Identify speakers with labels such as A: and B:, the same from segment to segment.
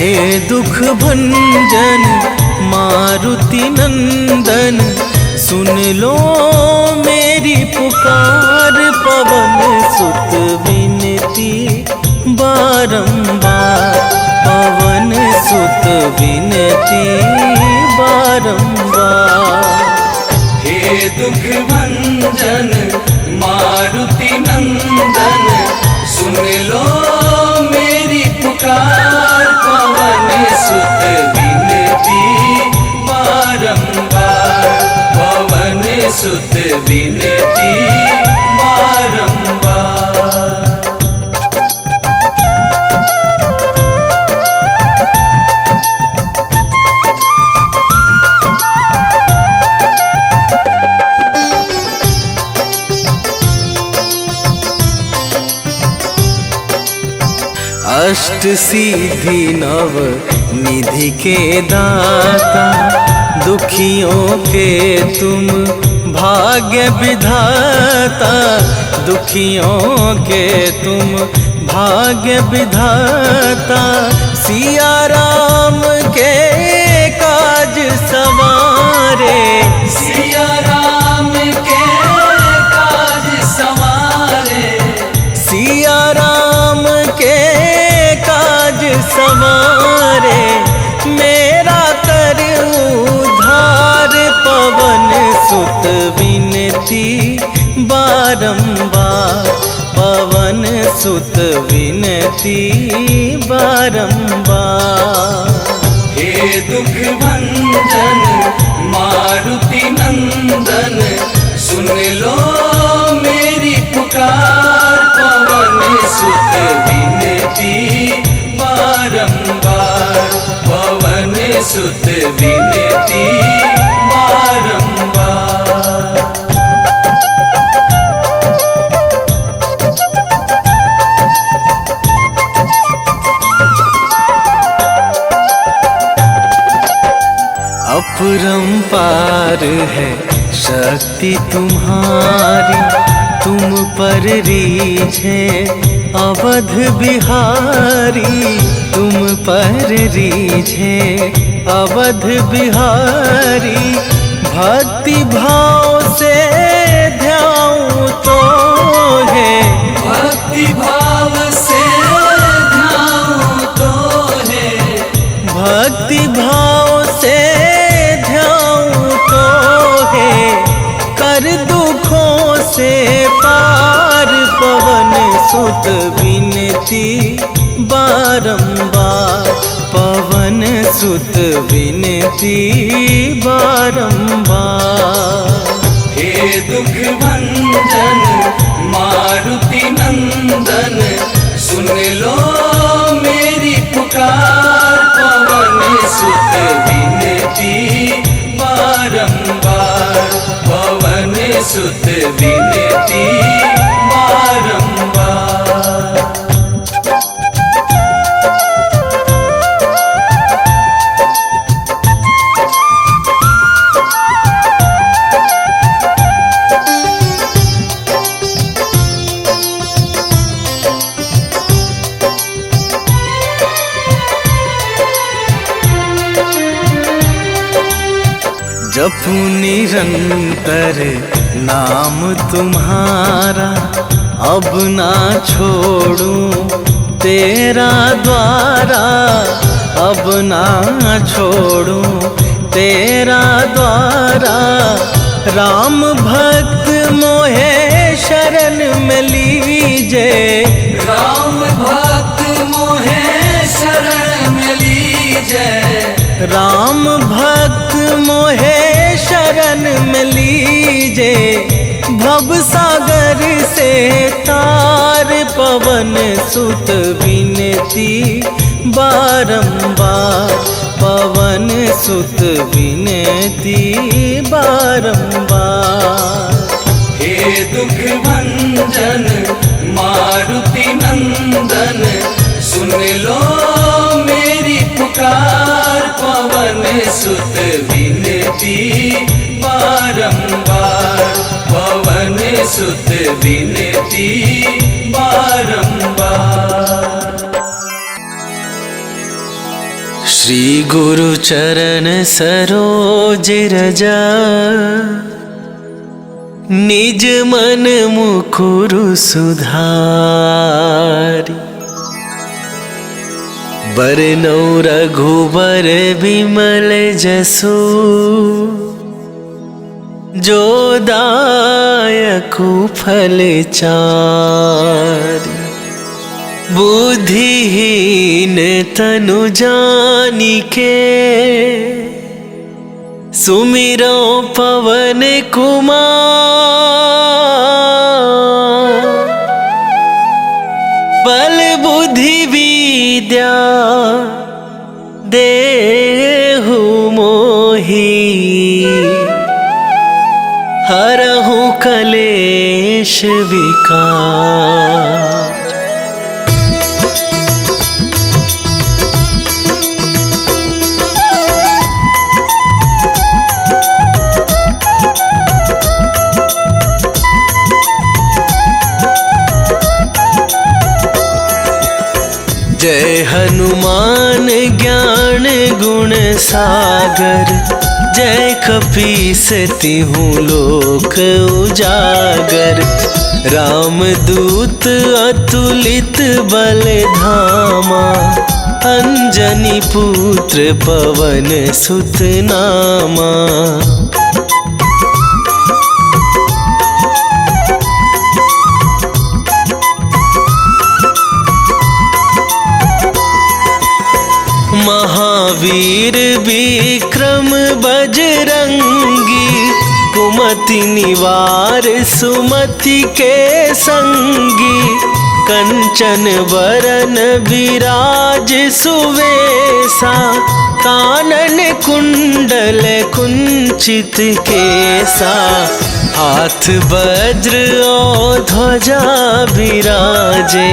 A: हे दुख भंजन मारुति नंदन, सुन लो मेरी पुकार। पवन सुत विनती बारंबार, पवन सुत विनती बारंबार।
B: हे दुख भंजन मारुति नंदन, सुन लो मेरी पुकार। पवन सुत विनती बारंबार, पवन सुत विनती बारंबार।
A: अष्ट सिद्धि नव निधि के दाता, दुखियों के तुम भाग्य विधाता। दुखियों के तुम भाग्य विधाता, सिया राम के काज सवारे।
B: सिया राम के काज सवारे,
A: सिया राम के काज सवारे। मेरा कर उद्धार, पवन सुत विनती बारंबार, पवन सुत विनती बारंबार।
B: हे दुख भंजन मारुति नंदन, सुन लो मेरी पुकार। पवन सुत विनती बारंबार, पवन सुत विनती बारंबार।
A: अपरंपार है शक्ति तुम्हारी, तुम पर रीझे अवध बिहारी। तुम पर रीझे अवध बिहारी, भक्ति भाव से ध्याऊं तो है।
B: भक्ति भाव से ध्याऊं तो है,
A: भक्ति भाव से ध्याऊं तो है। कर दुखों से पार, पवन सुत विनती बारंबार, पवन सुत विनती बारंबार।
B: हे दुख भंजन मारुति नंदन, सुन लो मेरी पुकार। पवन सुत विनती बारंबार, पवन सुत विनती बारंबार।
A: जपू निरंतर नाम तुम्हारा, अब ना छोड़ूं तेरा द्वारा। अब ना छोड़ूं तेरा द्वारा। राम भक्त मोहे शरण में लीजे,
B: राम भक्त मोहे शरण में लीजे।
A: राम भक्त मोहे शरण में लीजे। भव सागर से तार, पवन सुत विनती बारंबार, पवन सुत विनती बारंबार।
B: हे दुख भंजन मारुति नंदन, सुन लो मेरी पुकार। पवन सुत विनती बारंबार, पवन सुत विनती बारंबार।
A: श्री गुरु चरण सरोज रजा, निज मन मुकुरु सुधारी। बरनौ रघुबर बिमल जसु, जो दायकु फल चारि। बुद्धिहीन तनु जानिके, सुमिरो पवन कुमार। बल बुद्धि विद्या देहु मोहि, हरहु कलेश विकार। जय हनुमान ज्ञान गुण सागर, जय कपीस तिहु लोक उजागर। रामदूत अतुलित बल धामा, अंजनी पुत्र पवन सुत नामा। महावीर विक्रम बजरंगी, कुमति निवार सुमति के संगी। कंचन बरन विराज सुवेसा, कानन कुंडल कुंचित केसा। हाथ वज्र और ध्वजा विराजे,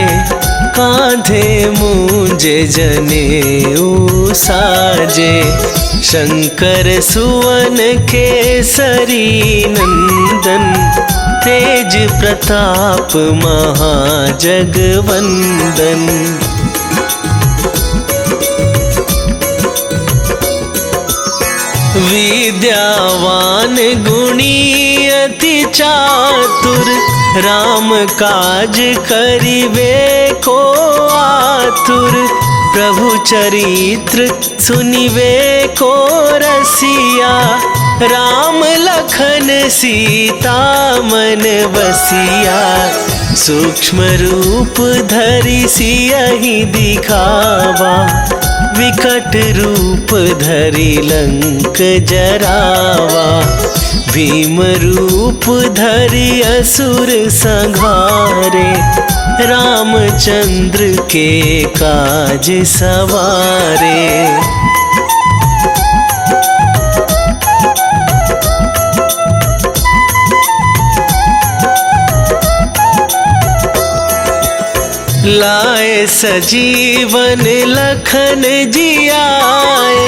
A: कांधे मूंजे जनेऊ साजे। शंकर सुवन केसरी नंदन, तेज प्रताप महाजगवंदन। विद्यावान गुणी अति चातुर, राम काज करिबे को आतुर। प्रभु चरित्र सुनिबे को रसिया, राम लखन सीता मन बसिया। सूक्ष्म रूप धरि सियहि दिखावा, विकट रूप धरि लंक जरावा। भीम रूप धरि असुर संहारे, रामचंद्र के काज सवारे। लाए सजीवन लखन जियाए,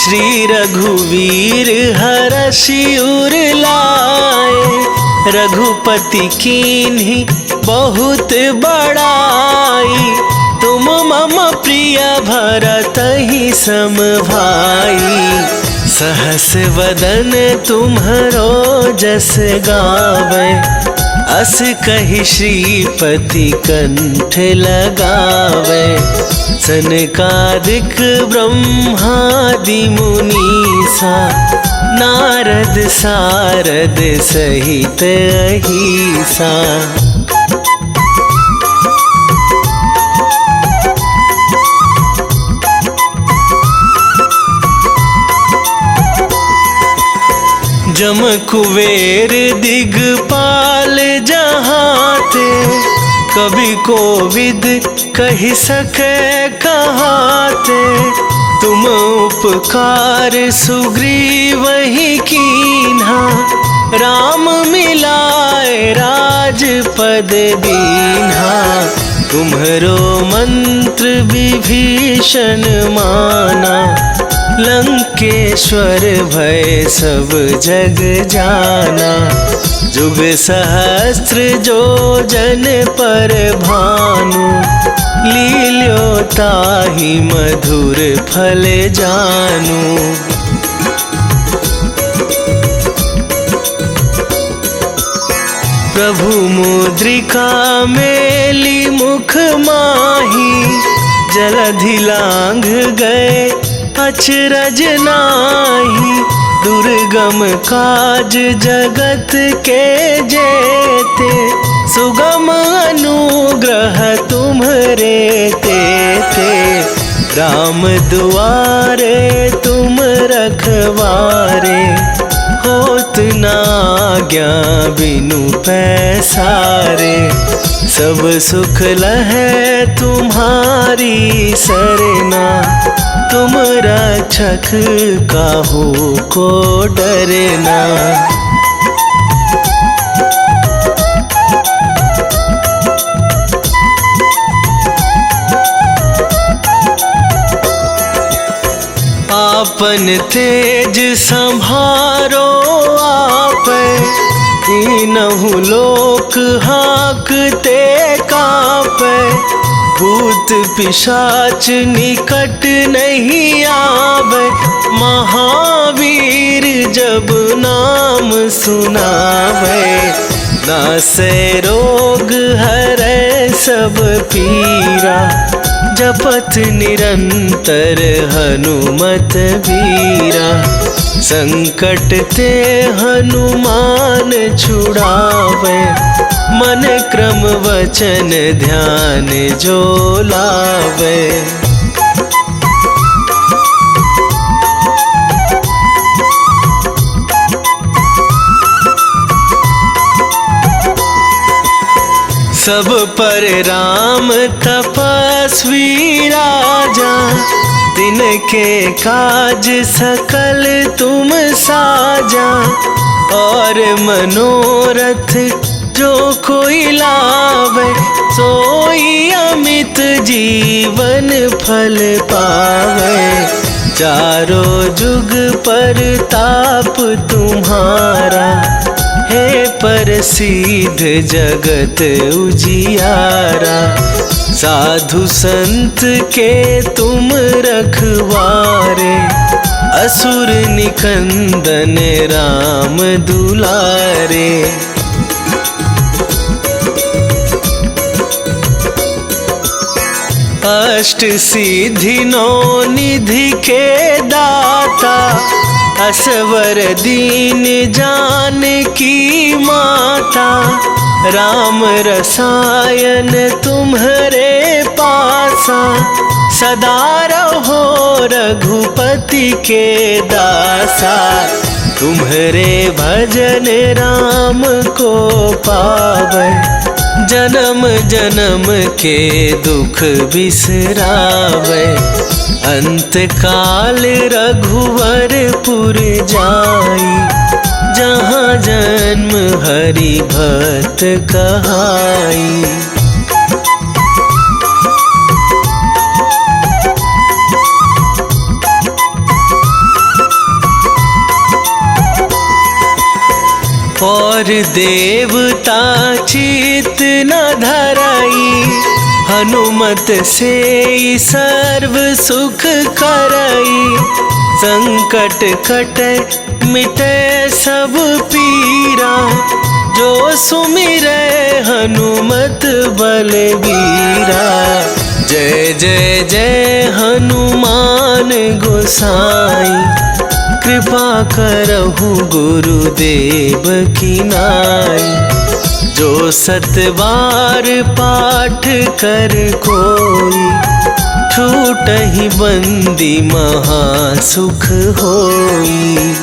A: श्री रघुवीर हरषि उर लाए। रघुपति कीन्ही बहुत बड़ाई, तुम मम प्रिय भरतहि सम भाई। सहस वदन तुम्हरो जस गावे, अस कहि श्रीपति कंठ लगावे। सनकादिक ब्रह्मादि मुनीसा, नारद सारद सहित अहिसा। जम कुबेर दिगपाल जहाते, कवि कोविद कहि सके कहाते। तुम उपकार सुग्रीवहि कीन्हा, राम मिलाए राजपद दीन्हा। तुम्हरो मंत्र विभीषण माना, लंकेश्वर भय सब जग जाना। जुग सहस्त्र जो जन पर भानु, लील्यो ताहि मधुर फल जानु। प्रभु मुद्रिका मेली मुख माही, जलधि लांघ गए अचरज नाही। दुर्गम काज जगत के जेते, सुगम अनुग्रह तुम्हरे तेते। राम दुआरे तुम रखवारे, होत न आज्ञा बिनु पैसारे। सब सुख लहै तुम्हारी सरना, तुम रक्षक काहू को डरना। आपन तेज संभारो आप, तीनहु लोक हाँकते कापै। भूत पिशाच निकट नहीं आवे, महावीर जब नाम सुनावे। नासै रोग हरै सब पीरा, जपत निरंतर हनुमत बीरा। संकट ते हनुमान छुड़ावे, मन क्रम वचन ध्यान जो लावे। सब पर राम तपस्वी राजा, तिनके काज सकल तुम साजा। और मनोरथ जो कोई लावे, सोई अमित जीवन फल पावे। चारों जुग पर ताप तुम्हारा, हे प्रसिद्ध जगत उजियारा। साधु संत के तुम रखवारे, असुर निकंदन राम दुलारे। अष्ट सिद्धि नौ निधि के दाता, असवर दीन जानकी माता। राम रसायन तुम्हरे पासा, सदा रहो रघुपति के दासा। तुम्हरे भजन राम को पावै, जन्म जन्म के दुख बिसरावै। अंत काल रघुवरपुर जाई, जहाँ जन्म हरि भक्त कहाई। और देवता चित न धराई, हनुमत से सर्व सुख करई। संकट कटे मिटे सब पीरा, जो सुमिरै हनुमत बलबीरा। जय जय जय हनुमान गोसाई, कृपा करहु गुरुदेव की नाई। जो सत बार पाठ कर कोई, छूटहि बंदी महा सुख होई।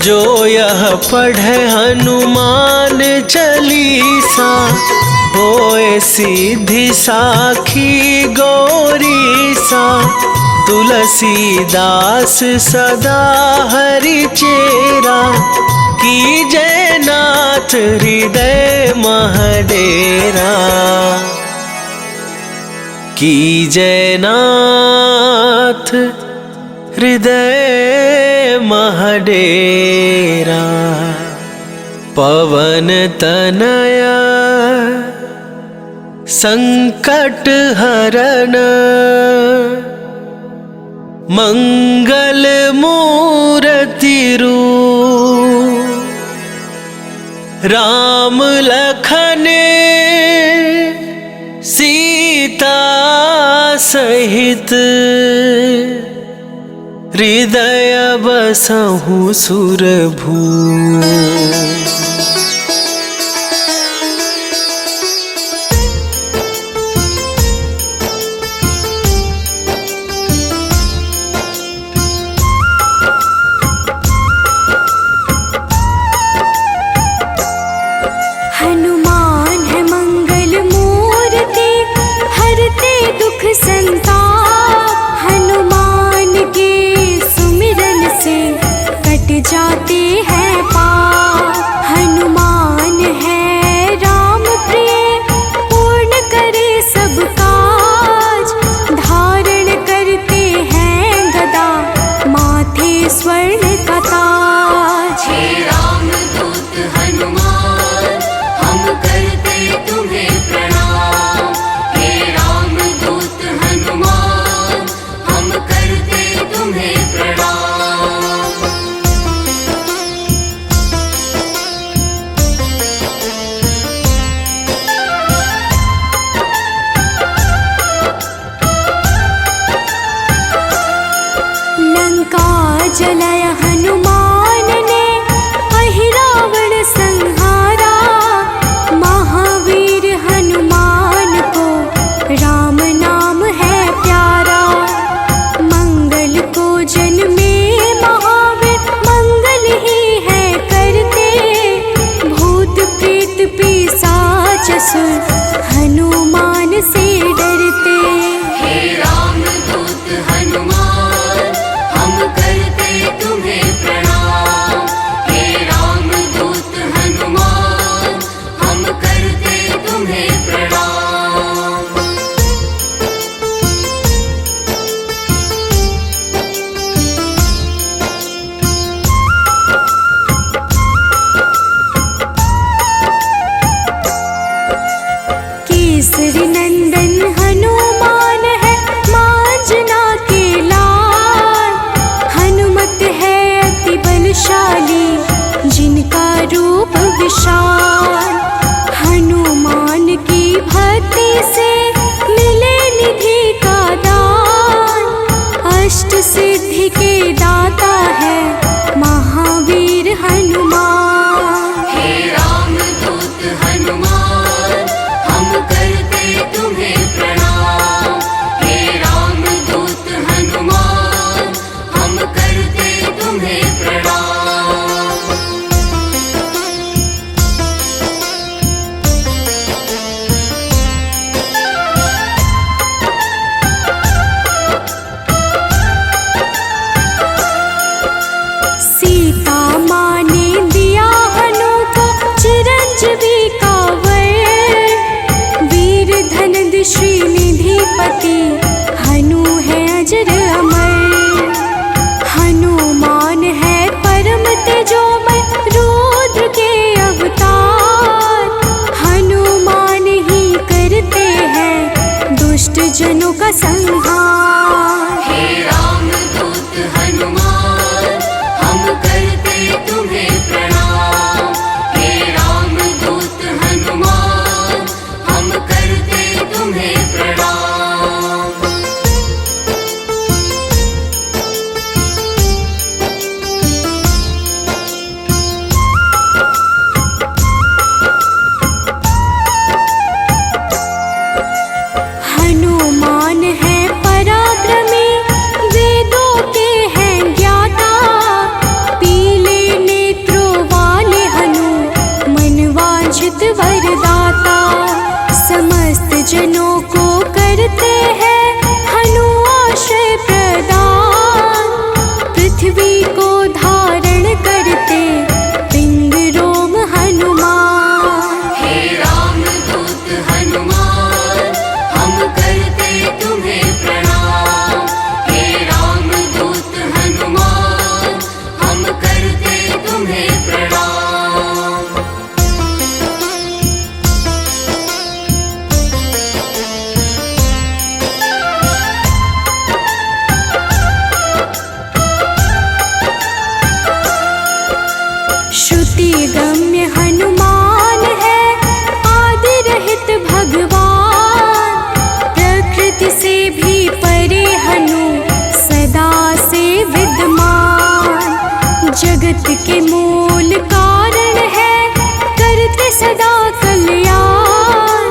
A: जो यह पढ़े हनुमान चालीसा, होए सिद्धि साखी गौरीसा। तुलसीदास सदा हरि चेरा, की जयनाथ हृदय महडेरा। की जयनाथ हृदय महडेरा। पवन तनया संकट हरन मंगल मूर्ति रूप। राम लखन सीता सहित हृदय बसहु सुरभू।
C: हनुमान है मंगल मूर्ति, हरते दुख संताप। हनुमान के सुमिरन से कट जाते हैं पाप। हनुमान है राम प्रिय, पूर्ण करे सब काज। धारण करते हैं गदा, माथे स्वर्ण का ताज।
D: हे रामदूत हनुमान, हम करते तुम्हें प्रणाम। हे रामदूत हनुमान, हम करते तुम्हें प्रणाम।
C: लंका जलाय हनुमान ने, अहिरावण संहारा। महावीर हनुमान को राम नाम है प्यारा। मंगल को जन्मे महावीर, मंगल ही है करते। भूत प्रेत पिशाच असुर, हनुमान से डरते।
D: हे रामदूत हनुमान, हम करते तुम्हें प्रणाम। हे रामदूत हनुमान, हम करते तुम्हें प्रणाम।
C: केसरी नंदन हनुमान है, मांजना के लाल। हनुमत है अति बलशाली, जिनका रूप विशाल। हनुमान की भक्ति से मिले निधि का दान। अष्ट सिद्धि के दाता है महावीर हनुमान।
D: हे रामदूत हनुमान, हम करते तुम्हें प्रणाम। हे रामदूत हनुमान, हम करते तुम्हें प्रणाम।
C: सीता माँ ने दिया हनु को चिरंजीवी का वर। वीर धनद श्रीनिधिपति, हनु है अजर अमर। हनुमान है परम तेजोमय, रुद्र के अवतार। हनुमान ही करते हैं दुष्ट जनों का संहार।
D: हे रामदूत हनुमान, हम करते तुम्हें प्रणाम। हे रामदूत हनुमान, हम करते तुम्हें प्रणाम।
C: हनुमान है पराक्रमी, वेदों के हैं ज्ञाता। पीले नेत्रों वाले हनु, मनवांछित वरदाता। समस्त जनों को करते हैं हनु आश्रय प्रदान। पृथ्वी को धारण करते पिंड रोम हनुमान।
D: हे रामदूत हनुमान, हम करते
C: जगत के मूल कारण है, करते सदा कल्याण।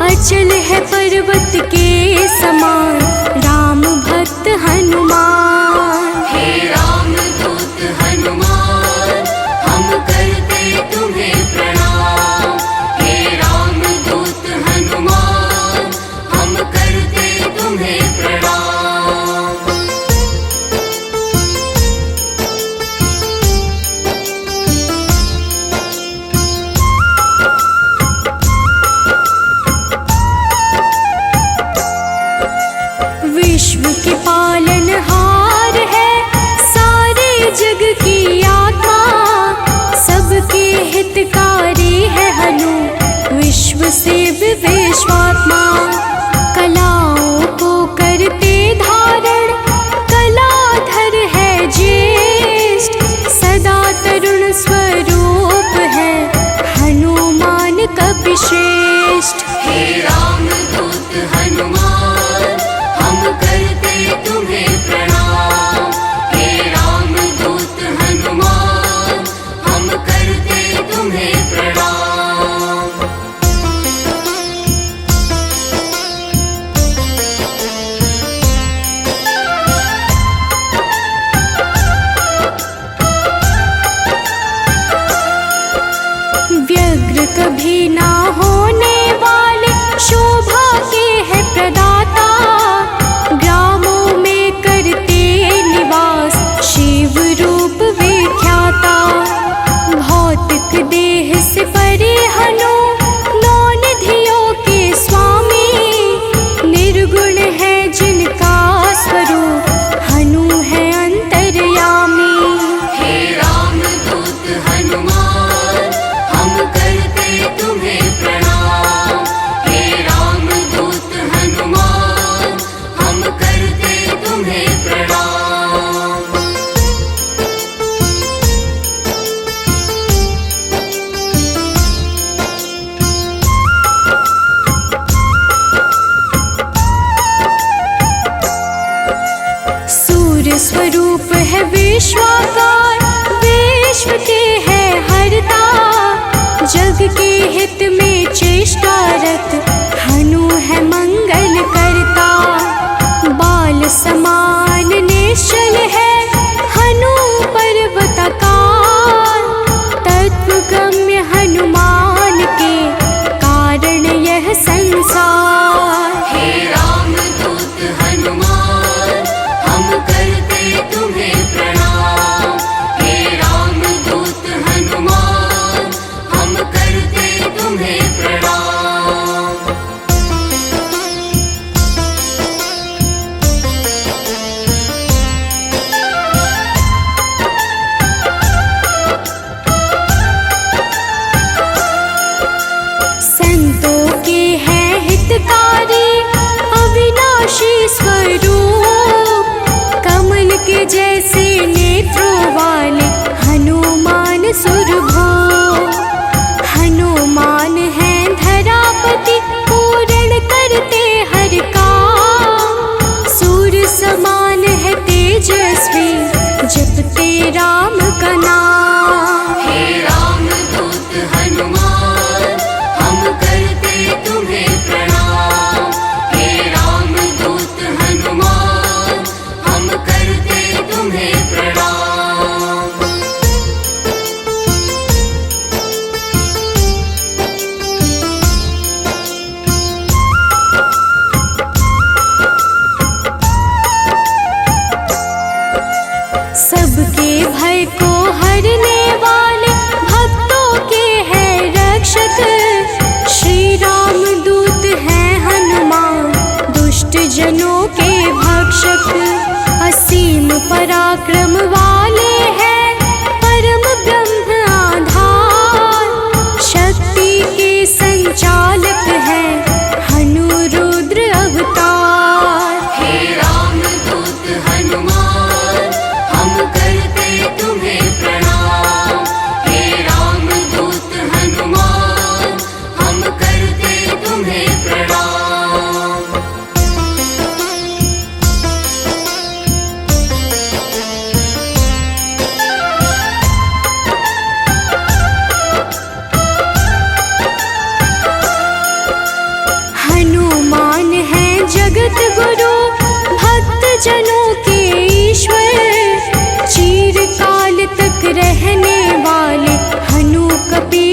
C: अचल है पर्वत के समान, राम भक्त हनुमान।
D: हे राम दूत हनुमान, हम करते तुम्हें प्रणाम। हे राम दूत हनुमान, हम करते तुम्हें प्रणाम।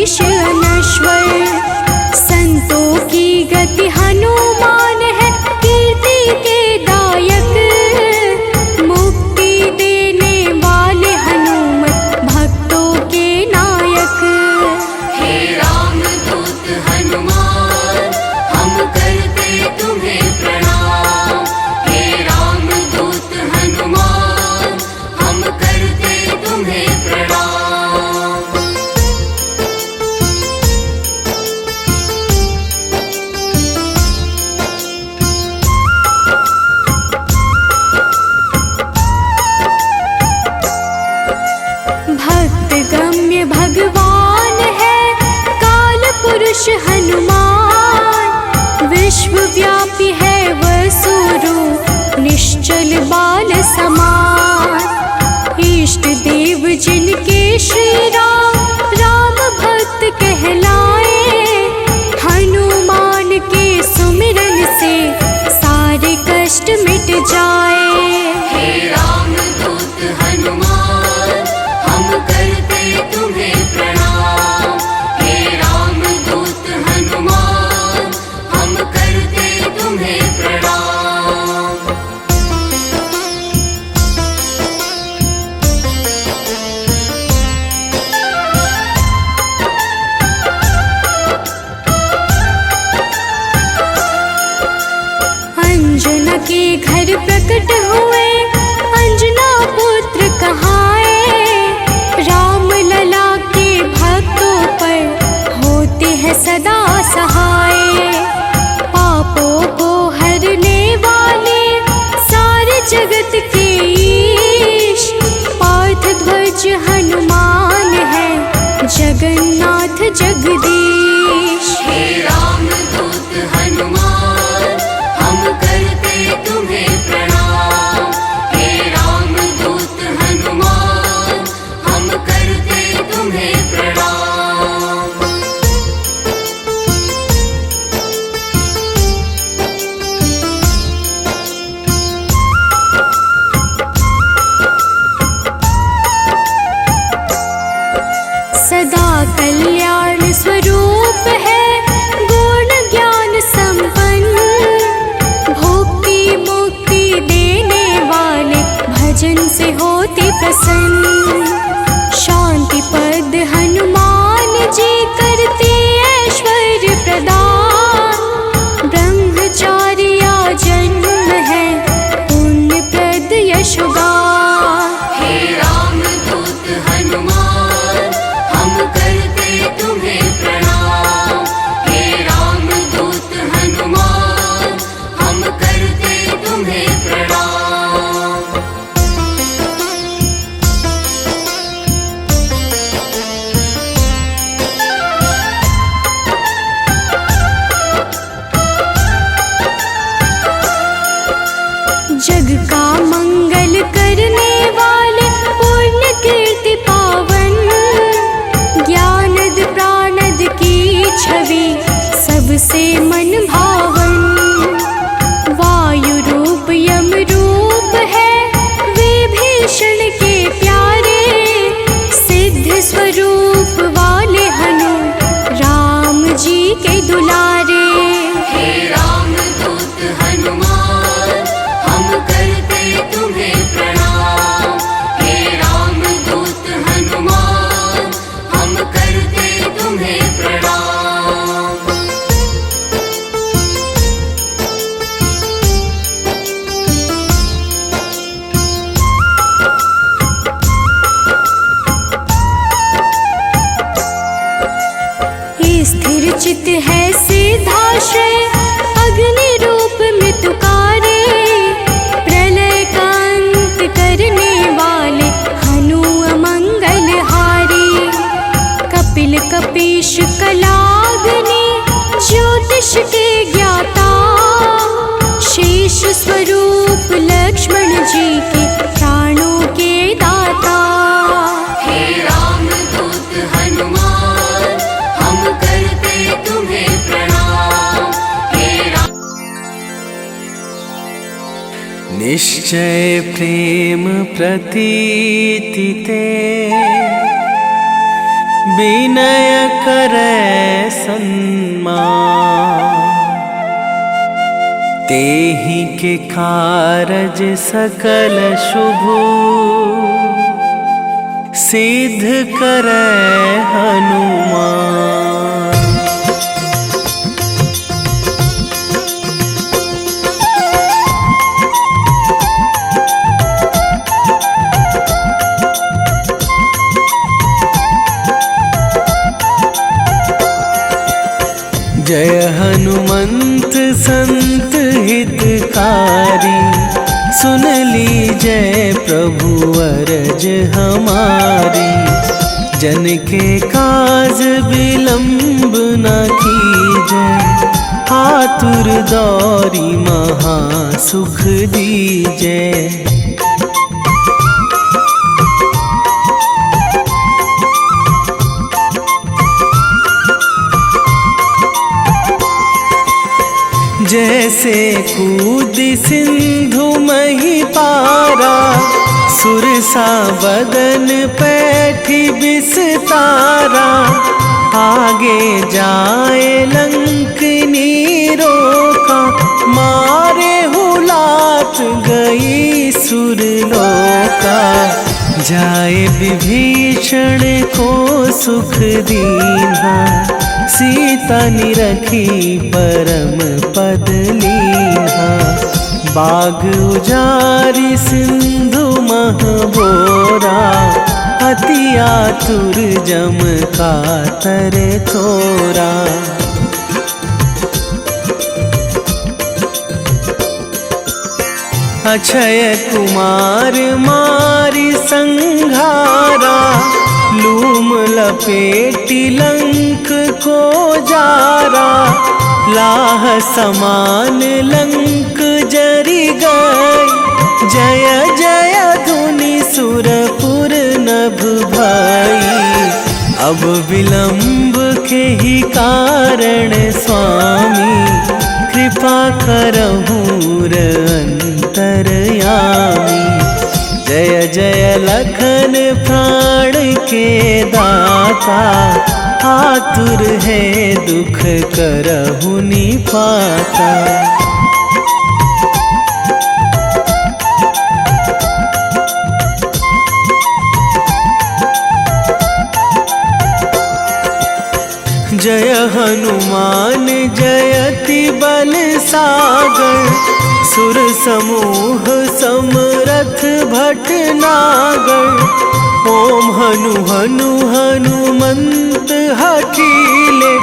C: शेष अनश्वर। संतों की गति हनुमान है, कीर्ति के दायक। मुक्ति देने वाले हनुमत भक्तों के नायक।
D: हे रामदूत हनुमान, हम करते तुम्हें प्रणाम। हे रामदूत हनुमान, हम करते तुम्हें प्रणाम।
C: भक्त गम्य भगवान है काल पुरुष हनुमान। विश्वव्यापी है वसुरूप, निश्चल बाल समान। इष्ट देव जिनके श्री राम, राम भक्त कहलाए। हनुमान के सुमिरन से सारे कष्ट मिट जाए।
D: हे रामदूत हनुमान, हम करते तुम्हें प्रणाम। हे रामदूत हनुमान, हम करते तुम्हें प्रणाम।
C: अंजना के घर प्रकट हुए, अंजना पुत्र कहाए। राम लला के भक्तों पर होते हैं सदा सहाय। पापों को हरने वाले सारे जगत के ईश। पार्थ ध्वज हनुमान है, जगन्नाथ जगदीश।
D: हे रामदूत हनुमान, हम करते तुम्हें प्रणाम। हे रामदूत हनुमान, हम करते तुम्हें प्रणाम।
C: सदा कल्याण स्वरूप है, गुण ज्ञान संपन्न। भुक्ति मुक्ति देने वाले भजन से होते प्रसन्न। शांति पद हनुमान जी करते ऐश्वर्य प्रदान। ब्रह्मचार्य जन्म है, पुण्य प्रद यशोगान।
D: हे रामदूत हनुमान, हम करते तुम्हें प्रणाम। हे रामदूत हनुमान, हम करते तुम्हें प्रणाम।
C: जग का मंगल करने वाले, पुण्य कीर्ति पावन। ज्ञानद प्राणद की छवि सबसे मन भावन। वायु रूप यम रूप है, विभीषण के प्यारे। सिद्ध स्वरूप वाले हनु, राम जी के दुलारे।
D: हे रामदूत हनुमान, हम करते तुम्हें प्रणाम। हे रामदूत हनुमान, हम करते तुम्हें प्रणाम।
C: स्थिर चित है सिद्धाश्रय, अग्नि रूप मृत्युकारे। प्रलय का अंत करने वाले हनु अमंगलहारी। कपिल कपीश कलाग्नि, ज्योतिष के ज्ञाता। शेष स्वरूप लक्ष्मण जी के प्राणों के दाता।
D: हे रामदूत हनुमान, हम करते तुम्हें प्रणाम। हे
A: निश्चय प्रेम प्रतीति ते विनय करे सन्मान। तेहि के कारज सकल शुभ सिद्ध करे हनुमान। जय हनुमंत संत हितकारी, सुन लीजय प्रभु अरज हमारी। जन के काज विलंब न कीजय, आतुर दौरी महा सुख दीजय। जैसे कूदी सिंधु मही पारा, सुरसा बदन पैठी बिस्तारा। आगे जाए लंकनी रोका, मारे हुलात गई सुरलोका। जाए विभीषण को सुख दीन्हा, सीता निरखी परम पद लीन्हा। बाग उजारी सिंधु महबोरा, अति आतुर जम कातर थोरा। अक्षय कुमार मारी संघारा, लूम लपेटी लंक को जारा। लाह समान लंक जरी गई, जय जय धुनि सुरपुर नभ भई। अब विलंब के ही कारण स्वामी, कृपा करहु अंतरयामी। जय जय लखन प्राण के दाता, आतुर है दुख करहु निपाता। जय हनुमान जयति बल सागर, सुर समूह समरथ भटनागर। ओम हनु हनु हनुमंत हठीले,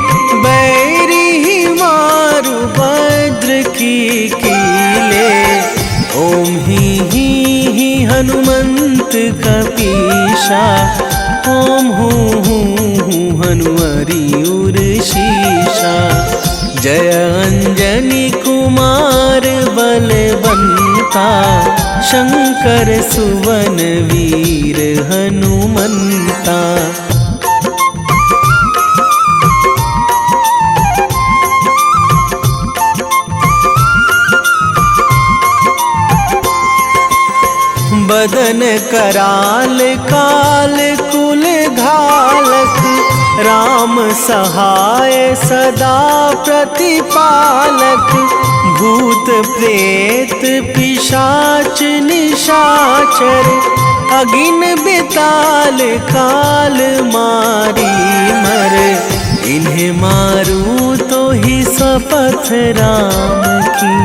A: बैरी मारु भद्र की कीले। ओम ही हनुमंत कपीशा, ओम हूँ हनुमरी उर शीशा। जय अंजनी कुमार बलवंता, शंकर सुवन वीर हनुमंता। बदन कराल काल कुल घालक, राम सहाय सदा प्रतिपालक। भूत प्रेत पिशाच निशाचर, अगिन बिताल काल मारी मर। इन्हें मारू तो ही शपथ राम की,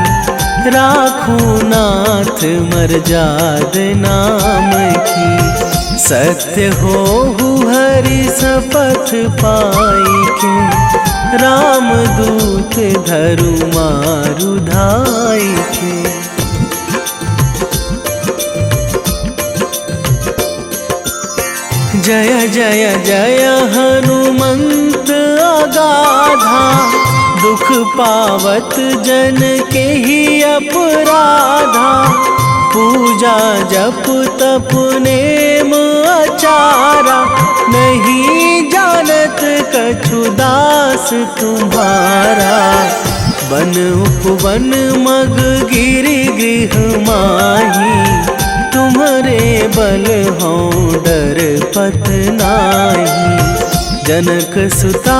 A: राखू नाथ मर्याद नाम की। सत्य हो हरि शपथ पाई के, राम दूत धरु मारु धाई के। जय जय जय हनुमंत अगाधा, दुख पावत जन के ही अपराधा। पूजा जप तप नेम आचारा, नहीं जानत कछु दास तुम्हारा। वन उपवन मग गिरि गृह माही, तुम्हारे बल हों डर पत नाही। जनक सुता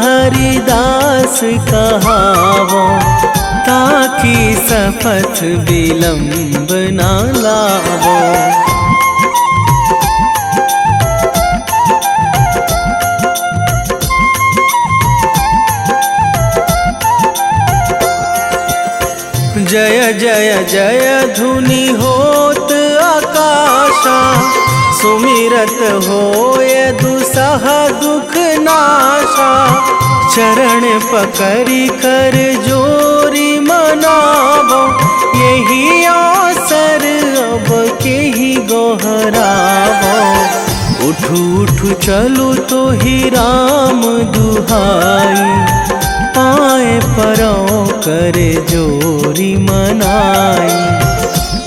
A: हरिदास कहावो, ताकि सपथ विलंब ना लावो। जय जय जय धुनि होत आकाशा, सुमिरत होय दुसह दुख नाशा। चरण पकड़ी कर जोरी मनावो, यही अवसर अब के ही गोहरावो। उठू उठू चलू तो ही राम दुहाई, पाए परो करे जोरी मनाई।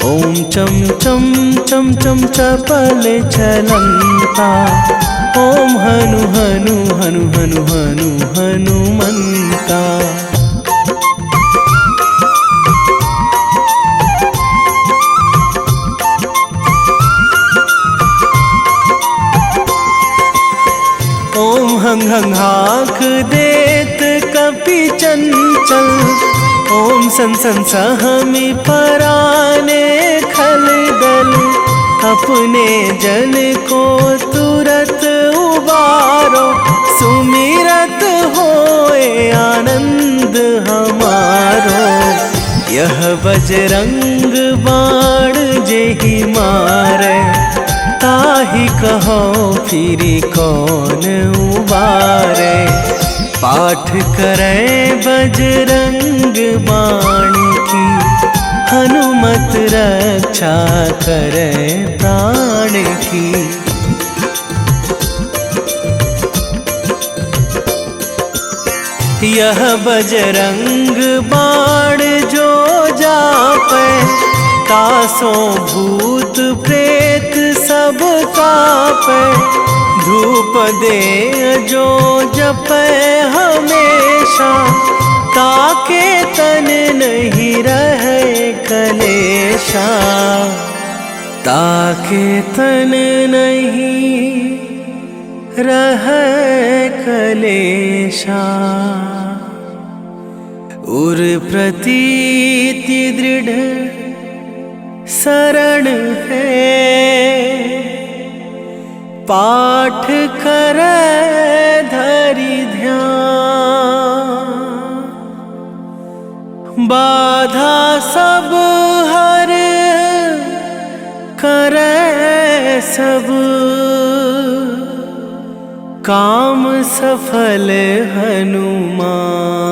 A: ओम चम चम चम चम चपल चलंता, ओम हनु हनु हनु हनु हनु हनुमंता। ओम हंग हंग हाक देत कपि चंचल, ओम सन सन सहमी पराने खल दल। अपने जन को तुरत उबारो, सुमिरत होए आनंद हमारो। यह बजरंग बाण जेहि मारे, ताहि कहो फिरी कौन उबारे। पाठ करें बजरंग बाण की, हनुमत रक्षा करें प्राण की। यह बजरंग बाण जो जापे, तासों भूत प्रेत सब कापे। धूप दे जो जपे हमेशा, ताके तन नहीं रहे कलेशा। ताके तन नहीं रहे कलेशा। उर प्रतीति दृढ़ शरण है, पाठ करे धरि ध्यान। बाधा सब हर करे सब, काम सफल हनुमान।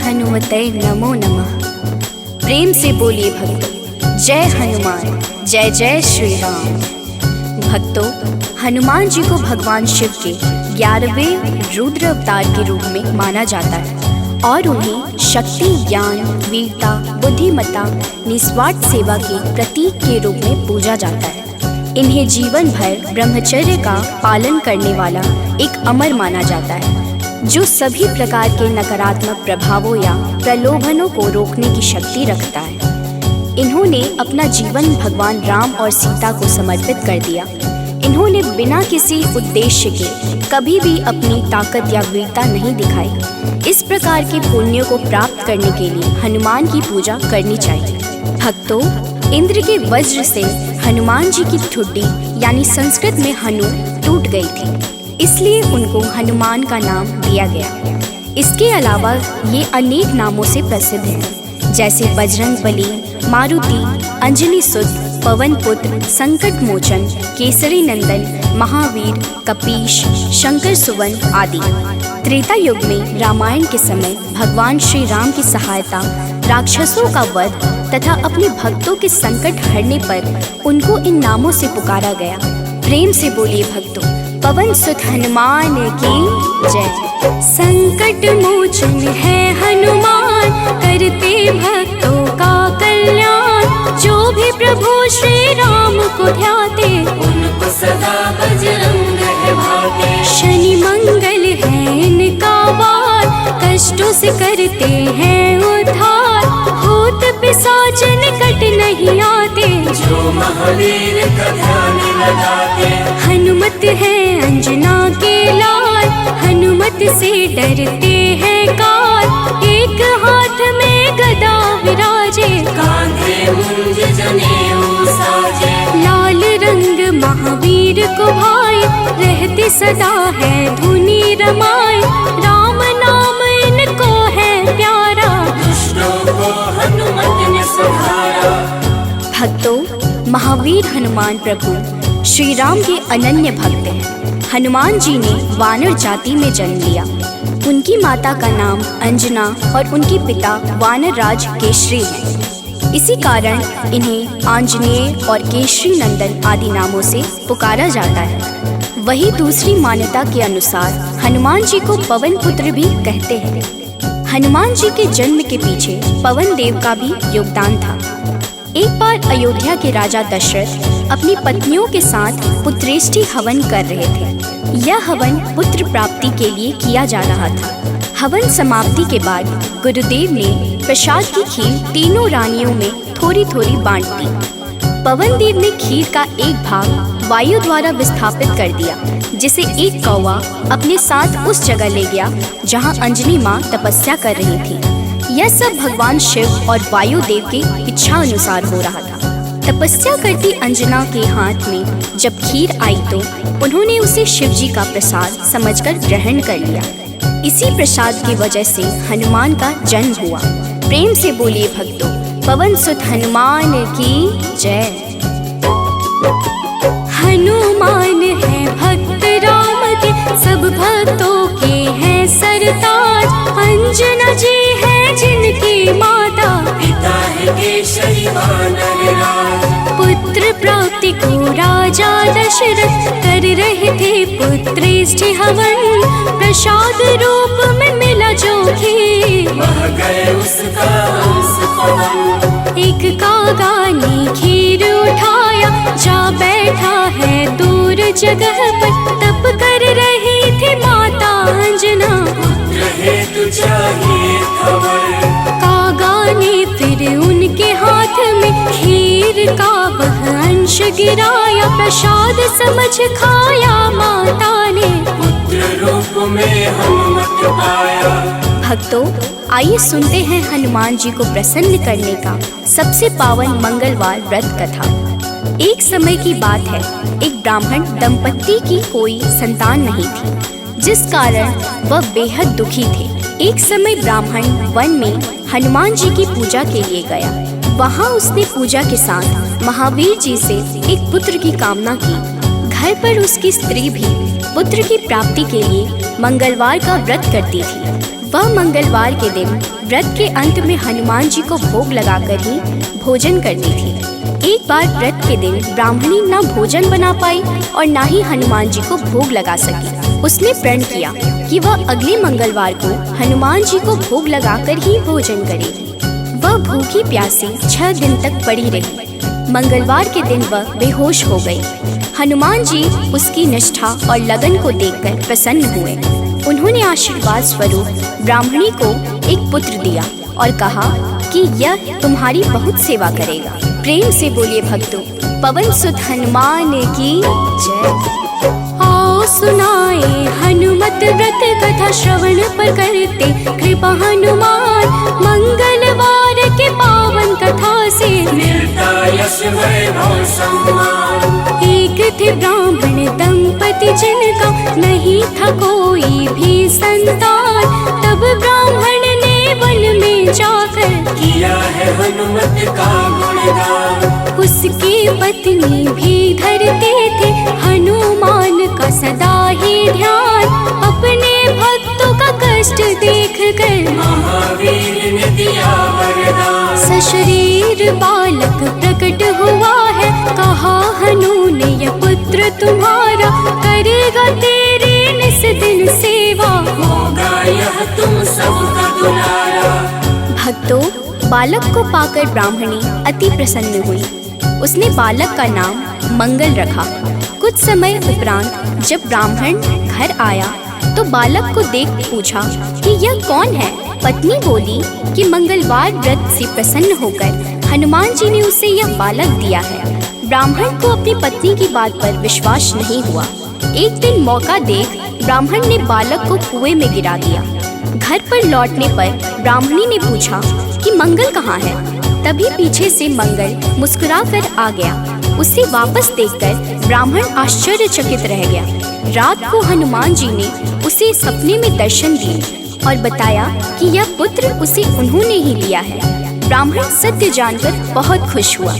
E: हनुमते नमो नमः। प्रेम से बोलिए भक्तों, जय हनुमान, जय जय श्री राम। भक्तों, हनुमान जी को भगवान शिव के 11वें रुद्र अवतार के रूप में माना जाता है और उन्हें शक्ति, ज्ञान, वीरता, बुद्धिमत्ता, निस्वार्थ सेवा के प्रतीक के रूप में पूजा जाता है। इन्हें जीवन भर ब्रह्मचर्य का पालन करने वाला एक अमर माना जाता है, जो सभी प्रकार के नकारात्मक प्रभावों या प्रलोभनों को रोकने की शक्ति रखता है। इन्होंने अपना जीवन भगवान राम और सीता को समर्पित कर दिया। इन्होंने बिना किसी उद्देश्य के कभी भी अपनी ताकत या वीरता नहीं दिखाई। इस प्रकार के पुण्यों को प्राप्त करने के लिए हनुमान की पूजा करनी चाहिए। भक्तों, इंद्र के वज्र से हनुमान जी की ठुड्डी यानी संस्कृत में हनु टूट गई थी, इसलिए उनको हनुमान का नाम दिया गया। इसके अलावा ये अनेक नामों से प्रसिद्ध हैं, जैसे बजरंग बली, मारुति, अंजनी सुत, पवन पुत्र, संकट मोचन, केसरी नंदन, महावीर, कपीश, शंकर सुवन आदि। त्रेता युग में रामायण के समय भगवान श्री राम की सहायता, राक्षसों का वध तथा अपने भक्तों के संकट हरने पर उनको इन नामों से पुकारा गया। प्रेम से बोलिए भक्तों, पवन सुत हनुमान की जय। संकट मोचन है हनुमान, करते भक्तों का कल्याण। जो भी प्रभु श्री राम को ध्याते,
D: उनको सदा बजरंग है भाते।
E: शनि मंगल
C: करते हैं उद्धार, भूत पिशाच निकट नहीं आते
B: जो महावीर का ध्यान लगाते।
C: हनुमत है अंजना के लाल, हनुमत से डरते हैं काल। एक हाथ में गदा विराजे,
D: कांधे मुंज जनेऊ साजे।
C: लाल रंग महावीर को भाई, रहते सदा है धुनी रमाए। राम नाम इनको है प्यारा,
D: दुष्टों को हनुमत ने सुधारा।
E: भक्तों, महावीर हनुमान प्रभु श्री राम के अनन्य भक्त हैं। हनुमान जी ने वानर जाति में जन्म लिया। उनकी माता का नाम अंजना और उनके पिता वानर राज केशरी हैं। इसी कारण इन्हें आंजनेय और केशरी नंदन आदि नामों से पुकारा जाता है। वही दूसरी मान्यता के अनुसार हनुमान जी को पवन पुत्र भी कहते हैं। हनुमान जी के जन्म के पीछे पवन देव का भी योगदान था। एक बार अयोध्या के राजा दशरथ अपनी पत्नियों के साथ पुत्रेष्टि हवन कर रहे थे। यह हवन पुत्र प्राप्ति के लिए किया जा रहा था। हवन समाप्ति के बाद गुरुदेव ने प्रसाद की खीर तीनों रानियों में थोड़ी थोड़ी बांट दी। पवन देव ने खीर का एक भाग वायु द्वारा विस्थापित कर दिया, जिसे एक कौवा अपने साथ उस जगह ले गया जहाँ अंजनी माँ तपस्या कर रही थी। यह सब भगवान शिव और वायु देव की इच्छा अनुसार हो रहा था। तपस्या करती अंजना के हाथ में जब खीर आई तो उन्होंने उसे शिव जी का प्रसाद समझकर ग्रहण कर लिया। इसी प्रसाद की वजह से हनुमान का जन्म हुआ। प्रेम से बोलिए भक्तों, पवन सुत हनुमान की जय।
C: हनुमान है भक्त राम के, सब भक्तों के हैं सरताज। अंजना जी है जिनकी माता,
D: पिता है केशरी वानर राज।
C: पुत्र प्राप्ति को राजा दशरथ कर रहे थे पुत्रेष्टि हवन। प्रसाद रूप में मिला जो खीर,
D: बह गए उसका अंश पवन।
C: एक कागा ने खीर उठाया, जा बैठा है दूर जगह पर। तप कर रही थी माता अंजना,
D: पुत्र हेतु चाहिए खबर।
C: कागा ने फिर उनके हाथ में खीर का वह अंश गिराया। प्रसाद समझ खाया माता ने,
D: पुत्र रूप में हनुमत पाया।
E: भक्तों, आइए सुनते हैं हनुमान जी को प्रसन्न करने का सबसे पावन मंगलवार व्रत कथा। एक समय की बात है, एक ब्राह्मण दंपत्ति की कोई संतान नहीं थी, जिस कारण वह बेहद दुखी थे। एक समय ब्राह्मण वन में हनुमान जी की पूजा के लिए गया। वहाँ उसने पूजा के साथ महावीर जी से एक पुत्र की कामना की। घर पर उसकी स्त्री भी पुत्र की प्राप्ति के लिए मंगलवार का व्रत करती थी। वह मंगलवार के दिन व्रत के अंत में हनुमान जी को भोग लगाकर ही भोजन करती थी। एक बार व्रत के दिन ब्राह्मणी न भोजन बना पाई और न ही हनुमान जी को भोग लगा सकी। उसने प्रण किया कि वह अगले मंगलवार को हनुमान जी को भोग लगाकर ही भोजन करेगी। वह भूखी प्यासी 6 दिन तक पड़ी रही। मंगलवार के दिन वह बेहोश हो गई। हनुमान जी उसकी निष्ठा और लगन को देखकर प्रसन्न हुए। उन्होंने आशीर्वाद स्वरूप ब्राह्मणी को एक पुत्र दिया और कहा कि यह तुम्हारी बहुत सेवा करेगा। प्रेम से बोलिए भक्तों, पवन सुत हनुमान की जय।
C: आओ सुनाए हनुमत व्रत कथा, श्रवण पर करते कृपा हनुमान। मंगलवार के पावन कथा से
D: मिलता यश वैभव सम्मान।
C: एक थे ब्राह्मण दंपति जिनका नहीं था कोई भी संतान। तब ब्राह्मण ने वन में जाकर
D: किया है हनुमत का गुणगान।
C: उसकी पत्नी भी धरते थे हनुमान का सदा ही ध्यान। अपने भक्तों का कष्ट देख कर
D: महावीर ने दिया वरदान।
C: सशरीर बालक प्रकट हुआ है, कहा हनु ने यह पुत्र तुम्हारा करेगा तेरी निस दिन सेवा।
D: होगा यह तुम सबका दुलारा।
E: भक्तों, बालक को पाकर ब्राह्मणी अति प्रसन्न हुई। उसने बालक का नाम मंगल रखा। कुछ समय उपरांत जब ब्राह्मण घर आया तो बालक को देख पूछा कि यह कौन है। पत्नी बोली कि मंगलवार व्रत से प्रसन्न होकर हनुमान जी ने उसे यह बालक दिया है। ब्राह्मण को अपनी पत्नी की बात पर विश्वास नहीं हुआ। एक दिन मौका देख ब्राह्मण ने बालक को कुएं में गिरा दिया। घर पर लौटने पर ब्राह्मणी ने पूछा कि मंगल कहाँ है। तभी पीछे से मंगल मुस्कुरा कर आ गया। उसे वापस देखकर ब्राह्मण आश्चर्यचकित रह गया। रात को हनुमान जी ने उसे सपने में दर्शन दिए और बताया कि यह पुत्र उसे उन्होंने ही दिया है। ब्राह्मण सत्य जानकर बहुत खुश हुआ।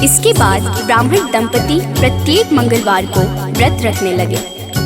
E: इसके बाद ब्राह्मण दंपति प्रत्येक मंगलवार को व्रत रखने लगे।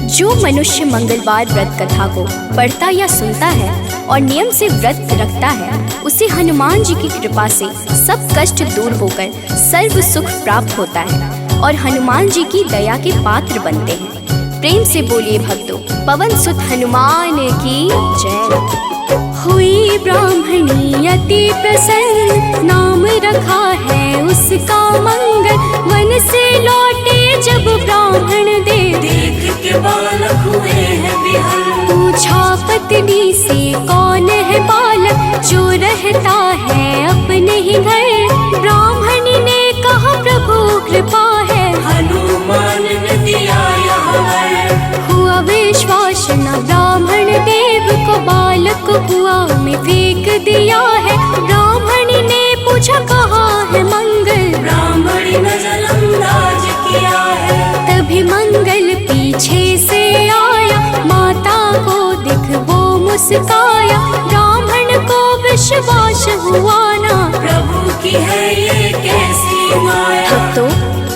E: जो मनुष्य मंगलवार व्रत कथा को पढ़ता या सुनता है और नियम से व्रत रखता है, उसे हनुमान जी की कृपा से सब कष्ट दूर होकर सर्व सुख प्राप्त होता है और हनुमान जी की दया के पात्र बनते हैं। प्रेम से बोलिए भक्तों, पवन सुत हनुमान की जय। हुई ब्राह्मणी अति प्रसन्न, नाम रखा है उसका मंगल। वन से लौटे जब ब्राह्मण देख
D: के बालक हुए हैं विहल।
C: पूछा पत्नी से कौन है बालक जो रहता है अपने ही घर। ब्राह्मणी ने कहा प्रभु कृपा है,
D: हनुमान ने दिया यह वर।
C: हुआ विश्वास न ब्राह्मण देव को, बालक को कुआं में फेंक दिया है। ब्राह्मणी ने पूछा कहाँ है मंगल,
D: ब्राह्मणी ने जलंदाज किया है।
C: तभी मंगल पीछे से आया, माता को देख वो मुस्काया। ब्राह्मण को विश्वास हुआ ना,
D: प्रभु की है ये कैसी माया।
E: तो